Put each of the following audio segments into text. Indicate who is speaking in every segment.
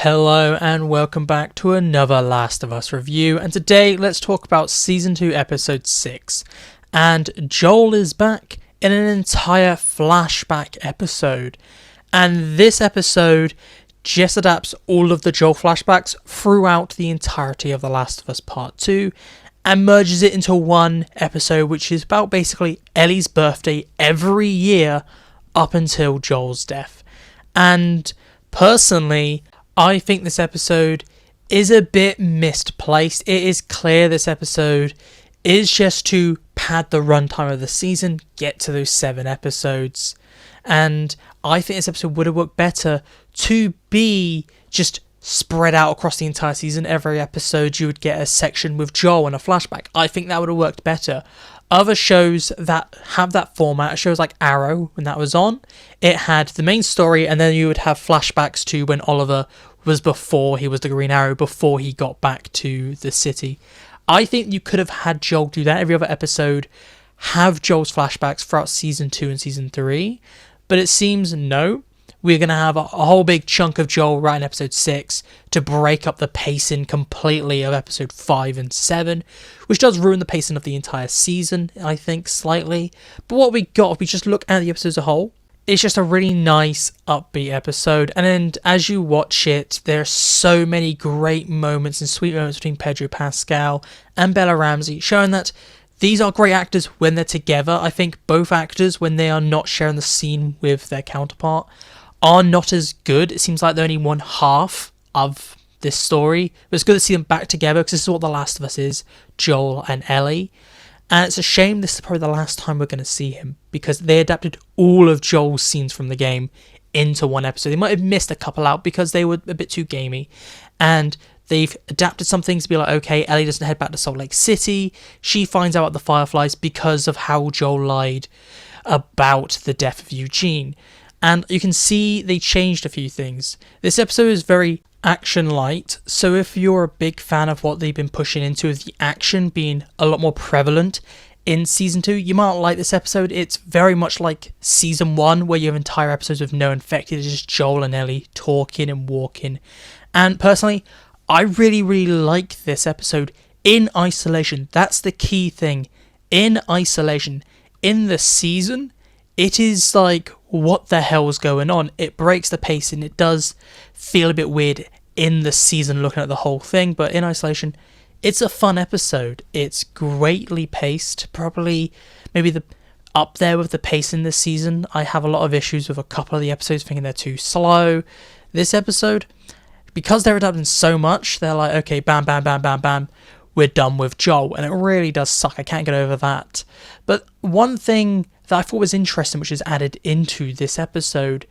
Speaker 1: Hello and welcome back to another Last of Us review, and today let's talk about Season 2 Episode 6. And Joel is back in an entire flashback episode, and this episode just adapts all of the Joel flashbacks throughout the entirety of The Last of Us Part 2 and merges it into one episode which is about basically Ellie's birthday every year up until Joel's death. And personally, I think this episode is a bit misplaced. It is clear this episode is just to pad the runtime of the season, get to those 7 episodes. And I think this episode would have worked better to be just spread out across the entire season. Every episode you would get a section with Joel and a flashback. I think that would have worked better. Other shows that have that format, shows like Arrow, when that was on, it had the main story and then you would have flashbacks to when Oliver was before he was the Green Arrow, before he got back to the city. I think you could have had Joel do that every other episode, have Joel's flashbacks throughout Season 2 and Season 3, but it seems no. We're going to have a whole big chunk of Joel right in Episode 6 to break up the pacing completely of Episode 5 and 7, which does ruin the pacing of the entire season, I think, slightly. But what we got, if we just look at the episode as a whole, it's just a really nice, upbeat episode. And then as you watch it, there are so many great moments and sweet moments between Pedro Pascal and Bella Ramsey, showing that these are great actors when they're together. I think both actors, when they are not sharing the scene with their counterpart, are not as good. It seems like they're only one half of this story. But it's good to see them back together because this is what The Last of Us is, Joel and Ellie. And it's a shame this is probably the last time we're going to see him because they adapted all of Joel's scenes from the game into one episode. They might have missed a couple out because they were a bit too gamey. And they've adapted some things to be like, okay, Ellie doesn't head back to Salt Lake City. She finds out about the Fireflies because of how Joel lied about the death of Eugene. And you can see they changed a few things. This episode is very action light, so if you're a big fan of what they've been pushing into, with the action being a lot more prevalent in Season 2, you might like this episode. It's very much like Season 1, where you have entire episodes with no infected. It's just Joel and Ellie talking and walking. And personally, I really like this episode in isolation. That's the key thing. In isolation. In the season, it is like, what the hell's going on? It breaks the pace and it does feel a bit weird in the season looking at the whole thing, but in isolation, it's a fun episode. It's greatly paced, probably maybe up there with the pace in this season. I have a lot of issues with a couple of the episodes, thinking they're too slow. This episode, because they're adapting so much, they're like, okay, bam, bam, bam, bam, bam, we're done with Joel, and it really does suck. I can't get over that. But one thing that I thought was interesting, which is added into this episode,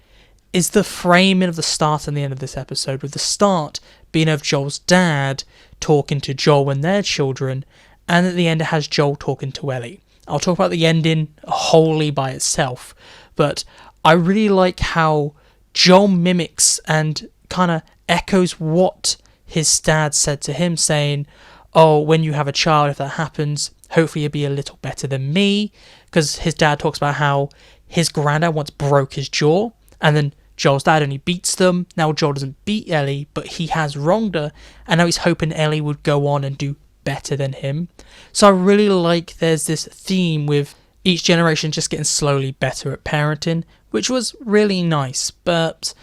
Speaker 1: is the framing of the start and the end of this episode, with the start being of Joel's dad talking to Joel and their children, and at the end it has Joel talking to Ellie. I'll talk about the ending wholly by itself, but I really like how Joel mimics and kind of echoes what his dad said to him, saying, oh, when you have a child, if that happens, hopefully you'll be a little better than me. Because his dad talks about how his granddad once broke his jaw, and then Joel's dad only beats them. Now Joel doesn't beat Ellie, but he has wronged her, and now he's hoping Ellie would go on and do better than him. So I really like there's this theme with each generation just getting slowly better at parenting, which was really nice. But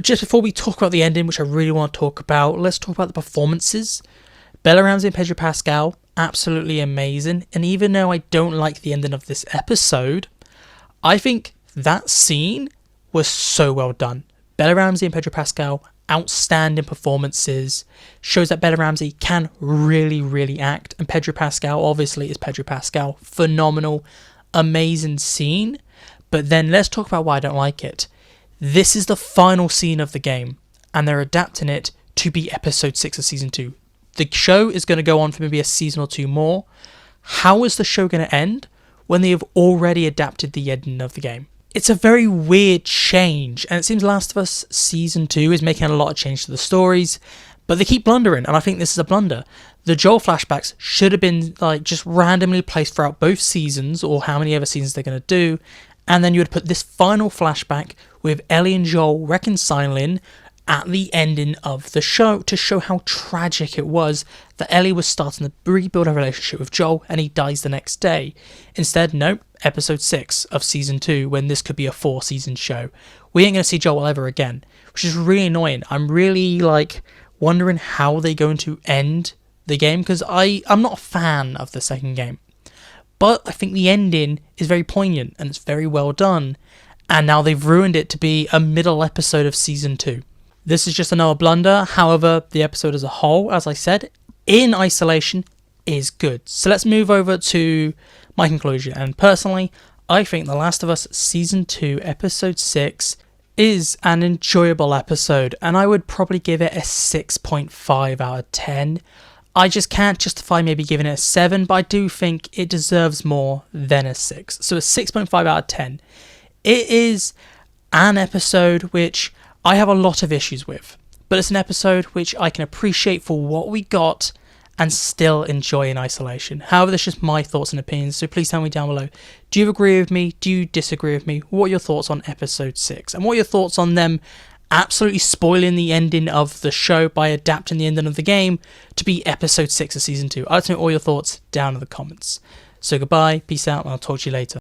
Speaker 1: just before we talk about the ending, which I really want to talk about, let's talk about the performances. Bella Ramsey and Pedro Pascal, absolutely amazing. And even though I don't like the ending of this episode, I think that scene was so well done. Bella Ramsey and Pedro Pascal, outstanding performances. Shows that Bella Ramsey can really act. And Pedro Pascal, obviously, is Pedro Pascal. Phenomenal, amazing scene. But then let's talk about why I don't like it. This is the final scene of the game, and they're adapting it to be Episode 6 of Season 2. The show is going to go on for maybe a season or two more. How is the show going to end when they have already adapted the ending of the game? It's a very weird change, and it seems Last of Us Season 2 is making a lot of change to the stories, but they keep blundering, and I think this is a blunder. The Joel flashbacks should have been like just randomly placed throughout both seasons, or how many other seasons they're going to do, and then you would put this final flashback with Ellie and Joel reconciling at the ending of the show to show how tragic it was that Ellie was starting to rebuild a relationship with Joel and he dies the next day. Instead, nope, episode 6 of season 2, when this could be a 4-season show. We ain't going to see Joel ever again, which is really annoying. I'm really wondering how they're going to end the game, because I'm not a fan of the second game. But I think the ending is very poignant and it's very well done. And now they've ruined it to be a middle episode of season 2. This is just another blunder. However, the episode as a whole, as I said, in isolation, is good. So let's move over to my conclusion. And personally, I think The Last of Us Season 2, Episode 6 is an enjoyable episode. And I would probably give it a 6.5 out of 10. I just can't justify maybe giving it a 7, but I do think it deserves more than a 6. So a 6.5 out of 10. It is an episode which I have a lot of issues with, but it's an episode which I can appreciate for what we got and still enjoy in isolation. However, that's just my thoughts and opinions, so please tell me down below. Do you agree with me? Do you disagree with me? What are your thoughts on episode 6? And what are your thoughts on them absolutely spoiling the ending of the show by adapting the ending of the game to be episode 6 of season 2? I'd like to know all your thoughts down in the comments. So goodbye, peace out, and I'll talk to you later.